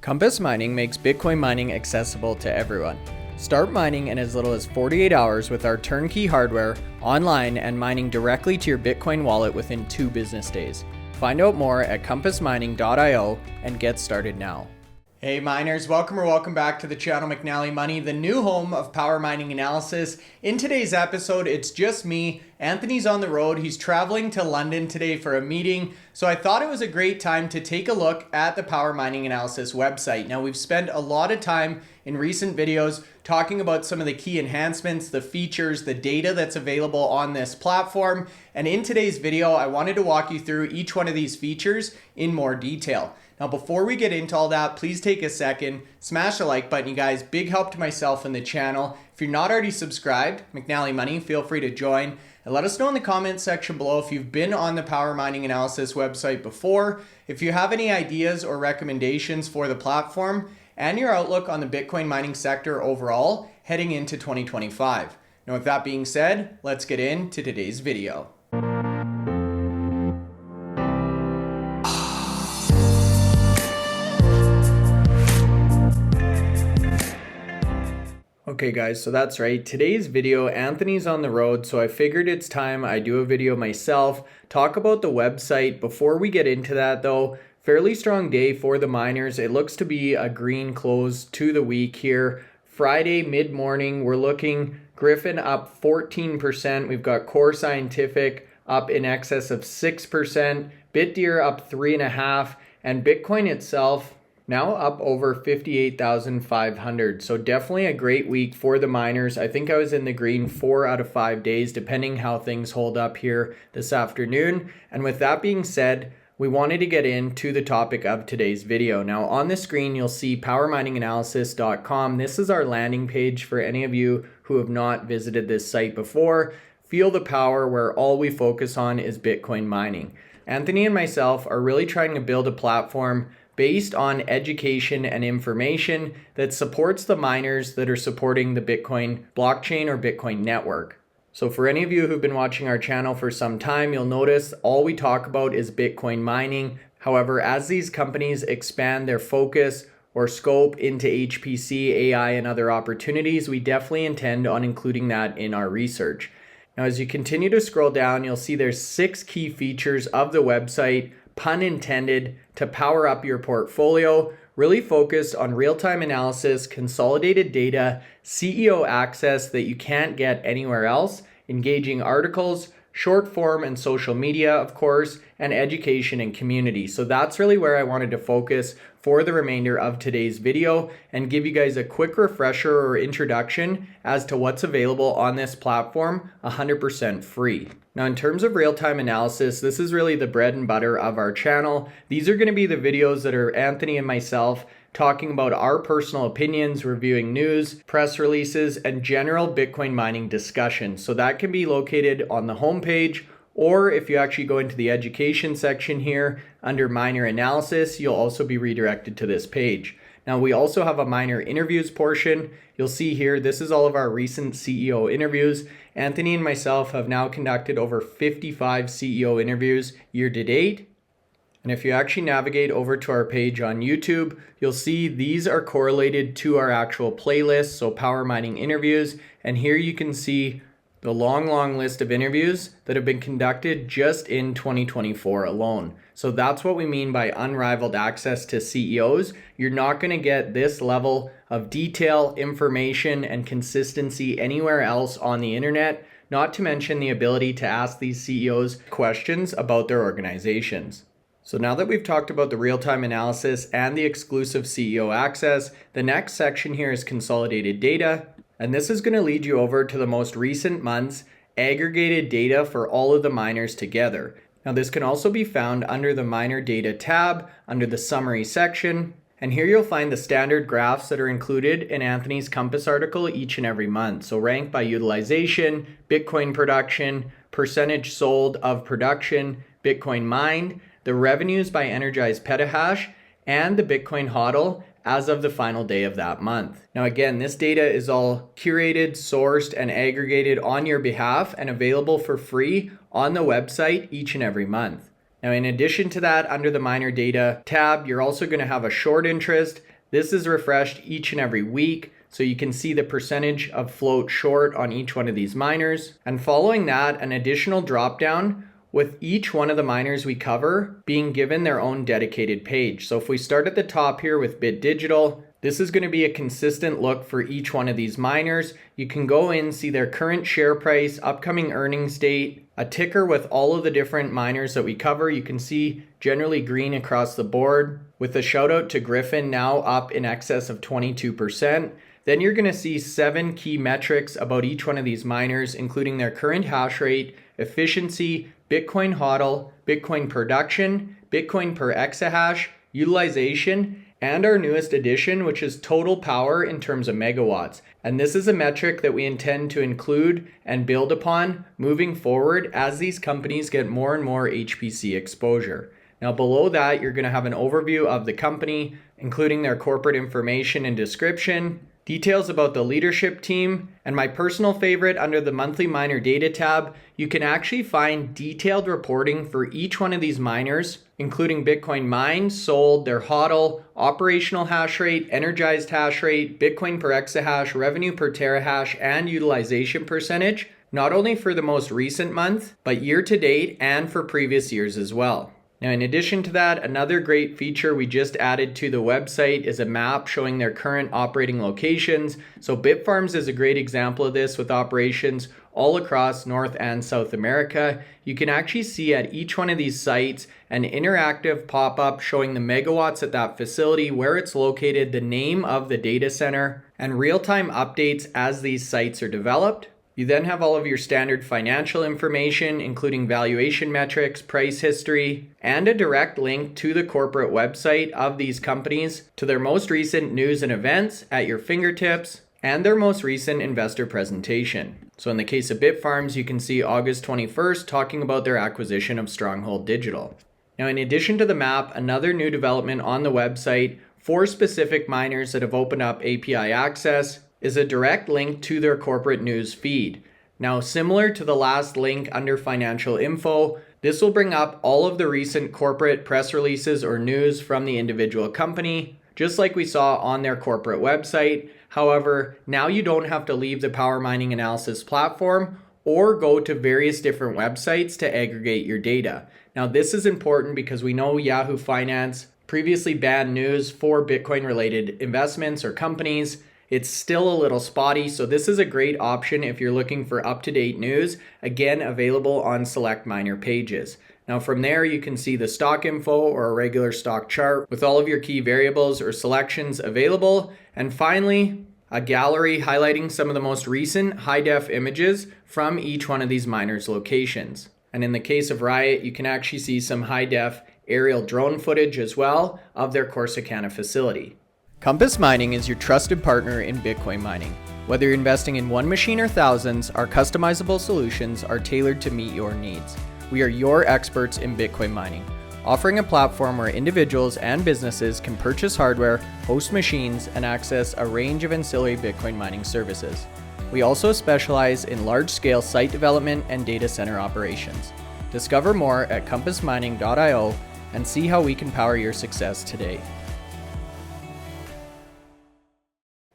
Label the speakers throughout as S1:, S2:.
S1: Compass Mining makes Bitcoin mining accessible to everyone. Start mining in as little as 48 hours with our turnkey hardware, online, and mining directly to your Bitcoin wallet within 2 business days. Find out more at compassmining.io and get started now. Hey miners, welcome back to the channel McNallie Money, the new home of power mining analysis. In today's episode, it's just me. Anthony's on the road. He's traveling to London today for a meeting. So I thought it was a great time to take a look at the power mining analysis website. Now we've spent a lot of time in recent videos talking about some of the key enhancements, the features, the data that's available on this platform. And in today's video, I wanted to walk you through each one of these features in more detail. Now, before we get into all that, please take a second, smash the like button, you guys. Big help to myself and the channel. If you're not already subscribed, McNallie Money, feel free to join. And let us know in the comments section below if you've been on the Power Mining Analysis website before, if you have any ideas or recommendations for the platform, and your outlook on the Bitcoin mining sector overall heading into 2025. Now, with that being said, let's get into today's video. Okay guys, so that's right. Today's video, Anthony's on the road, so I figured it's time I do a video myself, talk about the website. Before we get into that though, fairly strong day for the miners. It looks to be a green close to the week here. Friday mid-morning, we're looking Gryphon up 14%. We've got Core Scientific up in excess of 6%, Bitdeer up 3.5%, and Bitcoin itself now up over 58,500. So definitely a great week for the miners. I think I was in the green 4 out of 5 days, depending how things hold up here this afternoon. And with that being said, we wanted to get into the topic of today's video. Now on the screen, you'll see powermininganalysis.com. This is our landing page for any of you who have not visited this site before. Feel the power, where all we focus on is Bitcoin mining. Anthony and myself are really trying to build a platform based on education and information that supports the miners that are supporting the Bitcoin blockchain or Bitcoin network. So for any of you who've been watching our channel for some time, you'll notice all we talk about is Bitcoin mining. However, as these companies expand their focus or scope into HPC, AI, and other opportunities, we definitely intend on including that in our research. Now, as you continue to scroll down, you'll see there's 6 key features of the website, pun intended, to power up your portfolio, really focused on real-time analysis, consolidated data, CEO access that you can't get anywhere else, engaging articles, short form and social media, of course, and education and community. So that's really where I wanted to focus for the remainder of today's video and give you guys a quick refresher or introduction as to what's available on this platform 100% free. Now, in terms of real-time analysis, this is really the bread and butter of our channel. These are going to be the videos that are Anthony and myself talking about our personal opinions, reviewing news, press releases, and general Bitcoin mining discussion. So that can be located on the homepage, or if you actually go into the education section here under miner analysis, you'll also be redirected to this page. Now, we also have a miner interviews portion. You'll see here, this is all of our recent CEO interviews. Anthony and myself have now conducted over 55 CEO interviews year to date. And if you actually navigate over to our page on YouTube, you'll see these are correlated to our actual playlist, so Power Mining Interviews. And here you can see the long list of interviews that have been conducted just in 2024 alone. So that's what we mean by unrivaled access to CEOs. You're not going to get this level of detail, information, and consistency anywhere else on the internet, not to mention the ability to ask these CEOs questions about their organizations. So now that we've talked about the real-time analysis and the exclusive CEO access, the next section here is consolidated data. And this is going to lead you over to the most recent months aggregated data for all of the miners together. Now this can also be found under the miner data tab under the summary section. And here you'll find the standard graphs that are included in Anthony's Compass article each and every month. So ranked by utilization, Bitcoin production, percentage sold of production, Bitcoin mined, the revenues by energized petahash, and the Bitcoin HODL as of the final day of that month. Now again, this data is all curated, sourced, and aggregated on your behalf and available for free on the website each and every month. Now, in addition to that, under the miner data tab, you're also going to have a short interest. This is refreshed each and every week, so you can see the percentage of float short on each one of these miners. And following that, an additional drop down with each one of the miners we cover being given their own dedicated page. So if we start at the top here with Bit Digital, this is going to be a consistent look for each one of these miners. You can go in, see their current share price, upcoming earnings date, a ticker with all of the different miners that we cover. You can see generally green across the board, with a shout out to Gryphon now up in excess of 22%. Then you're going to see 7 key metrics about each one of these miners, including their current hash rate, efficiency, Bitcoin HODL, Bitcoin production, Bitcoin per exahash, utilization, and our newest addition, which is total power in terms of megawatts. And this is a metric that we intend to include and build upon moving forward as these companies get more and more HPC exposure. Now below that, you're going to have an overview of the company, including their corporate information and description, details about the leadership team, and my personal favorite, under the monthly miner data tab, you can actually find detailed reporting for each one of these miners, including Bitcoin mined, sold, their HODL, operational hash rate, energized hash rate, Bitcoin per exahash, revenue per terahash, and utilization percentage, not only for the most recent month, but year to date and for previous years as well. Now, in addition to that, another great feature we just added to the website is a map showing their current operating locations. So Bitfarms is a great example of this, with operations all across North and South America. You can actually see at each one of these sites an interactive pop-up showing the megawatts at that facility, where it's located, the name of the data center, and real-time updates as these sites are developed. You then have all of your standard financial information, including valuation metrics, price history, and a direct link to the corporate website of these companies, to their most recent news and events at your fingertips, and their most recent investor presentation. So in the case of Bitfarms, you can see August 21st talking about their acquisition of Stronghold Digital. Now, in addition to the map, another new development on the website for specific miners that have opened up API access is a direct link to their corporate news feed. Now, similar to the last link under financial info, this will bring up all of the recent corporate press releases or news from the individual company, just like we saw on their corporate website. However, now you don't have to leave the Power Mining Analysis platform or go to various different websites to aggregate your data. Now, this is important because we know Yahoo Finance previously banned news for Bitcoin related investments or companies. It's still a little spotty, so this is a great option if you're looking for up-to-date news, again available on select miner pages. Now from there, you can see the stock info or a regular stock chart with all of your key variables or selections available. And finally, a gallery highlighting some of the most recent high-def images from each one of these miners' locations. And in the case of Riot, you can actually see some high-def aerial drone footage as well of their Corsicana facility. Compass Mining is your trusted partner in Bitcoin mining. Whether you're investing in one machine or thousands, our customizable solutions are tailored to meet your needs. We are your experts in Bitcoin mining, offering a platform where individuals and businesses can purchase hardware, host machines, and access a range of ancillary Bitcoin mining services. We also specialize in large-scale site development and data center operations. Discover more at compassmining.io and see how we can power your success today.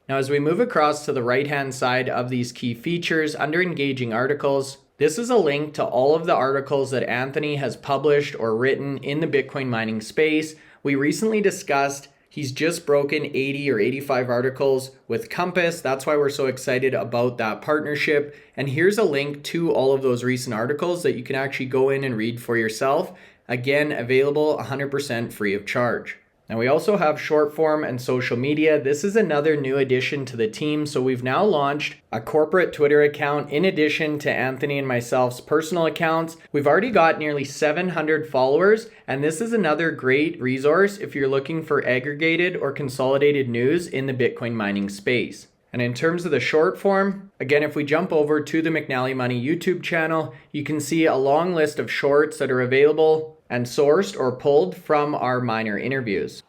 S1: Now, as we move across to the right-hand side of these key features under engaging articles, this is a link to all of the articles that Anthony has published or written in the Bitcoin mining space. We recently discussed he's just broken 80 or 85 articles with Compass. That's why we're so excited about that partnership. And here's a link to all of those recent articles that you can actually go in and read for yourself. Again, available 100% free of charge. Now we also have short form and social media. This is another new addition to the team. So we've now launched a corporate Twitter account in addition to Anthony and myself's personal accounts. We've already got nearly 700 followers, and this is another great resource if you're looking for aggregated or consolidated news in the Bitcoin mining space. And in terms of the short form, again, if we jump over to the McNallie Money YouTube channel, you can see a long list of shorts that are available and sourced or pulled from our miner interviews.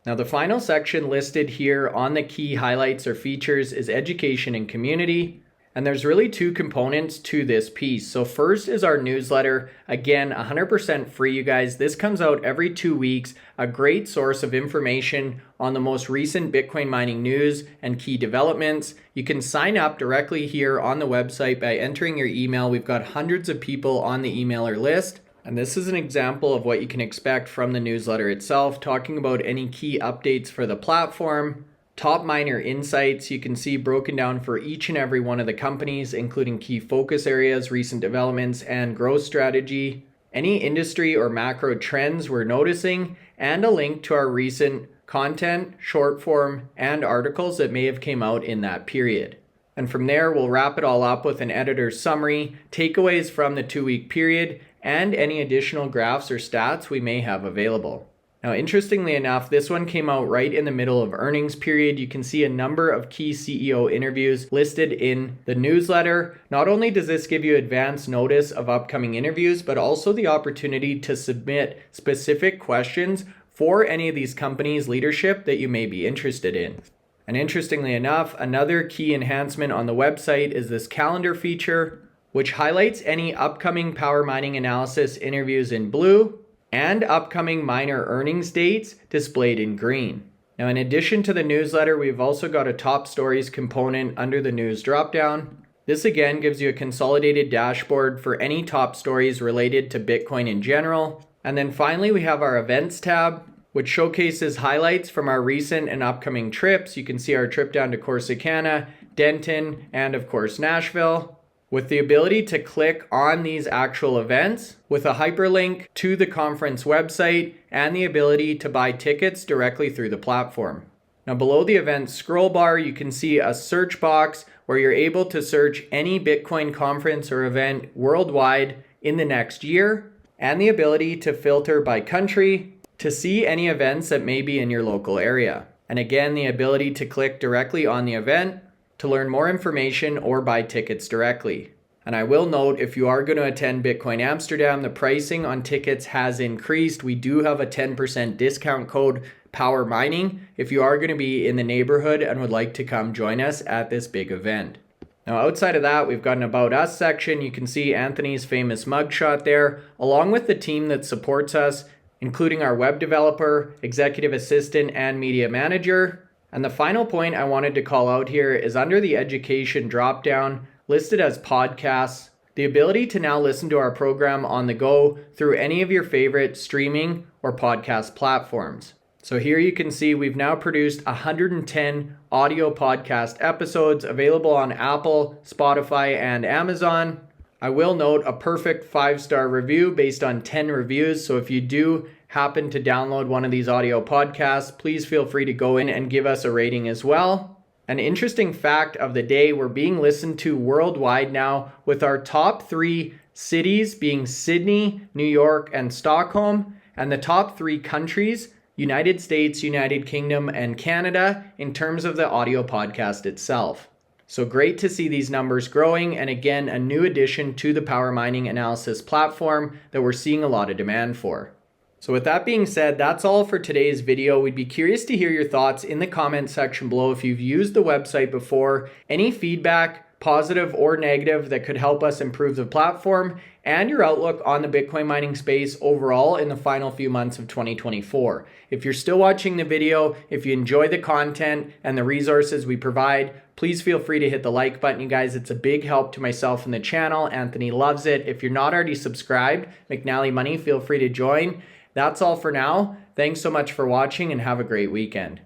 S1: Now, the final section listed here on the key highlights or features is education and community. And there's really two components to this piece. So first is our newsletter. Again, 100% free, you guys. This comes out every 2 weeks, a great source of information on the most recent Bitcoin mining news and key developments. You can sign up directly here on the website by entering your email. We've got hundreds of people on the emailer list. And this is an example of what you can expect from the newsletter itself, talking about any key updates for the platform, top miner insights you can see broken down for each and every one of the companies, including key focus areas, recent developments, and growth strategy, any industry or macro trends we're noticing, and a link to our recent content, short form, and articles that may have came out in that period. And from there, we'll wrap it all up with an editor's summary, takeaways from the 2-week period, and any additional graphs or stats we may have available. Now, interestingly enough, this one came out right in the middle of earnings period. You can see a number of key CEO interviews listed in the newsletter. Not only does this give you advance notice of upcoming interviews, but also the opportunity to submit specific questions for any of these companies' leadership that you may be interested in. And interestingly enough, another key enhancement on the website is this calendar feature, which highlights any upcoming power mining analysis interviews in blue and upcoming miner earnings dates displayed in green. Now, in addition to the newsletter, we've also got a top stories component under the news dropdown. This again gives you a consolidated dashboard for any top stories related to Bitcoin in general. And then finally, we have our events tab, which showcases highlights from our recent and upcoming trips. You can see our trip down to Corsicana, Denton, and of course, Nashville, with the ability to click on these actual events with a hyperlink to the conference website and the ability to buy tickets directly through the platform. Now, below the event scroll bar, you can see a search box where you're able to search any Bitcoin conference or event worldwide in the next year, and the ability to filter by country to see any events that may be in your local area. And again, the ability to click directly on the event to learn more information or buy tickets directly. And I will note, if you are going to attend Bitcoin Amsterdam, the pricing on tickets has increased. We do have a 10% discount code, Power Mining, if you are going to be in the neighborhood and would like to come join us at this big event. Now, outside of that, we've got an About Us section. You can see Anthony's famous mugshot there, along with the team that supports us, including our web developer, executive assistant, and media manager. And the final point I wanted to call out here is under the education dropdown, listed as podcasts, the ability to now listen to our program on the go through any of your favorite streaming or podcast platforms. So here you can see we've now produced 110 audio podcast episodes available on Apple, Spotify, and Amazon. I will note a perfect 5-star review based on 10 reviews. So if you do happen to download one of these audio podcasts, please feel free to go in and give us a rating as well. An interesting fact of the day, we're being listened to worldwide now, with our top 3 cities being Sydney, New York, and Stockholm, and the top 3 countries, United States, United Kingdom, and Canada, in terms of the audio podcast itself. So great to see these numbers growing, and again, a new addition to the power mining analysis platform that we're seeing a lot of demand for. So with that being said, that's all for today's video. We'd be curious to hear your thoughts in the comment section below if you've used the website before, any feedback, positive or negative, that could help us improve the platform, and your outlook on the Bitcoin mining space overall in the final few months of 2024. If you're still watching the video, if you enjoy the content and the resources we provide, please feel free to hit the like button, you guys. It's a big help to myself and the channel. Anthony loves it. If you're not already subscribed, McNallie Money, feel free to join. That's all for now. Thanks so much for watching and have a great weekend.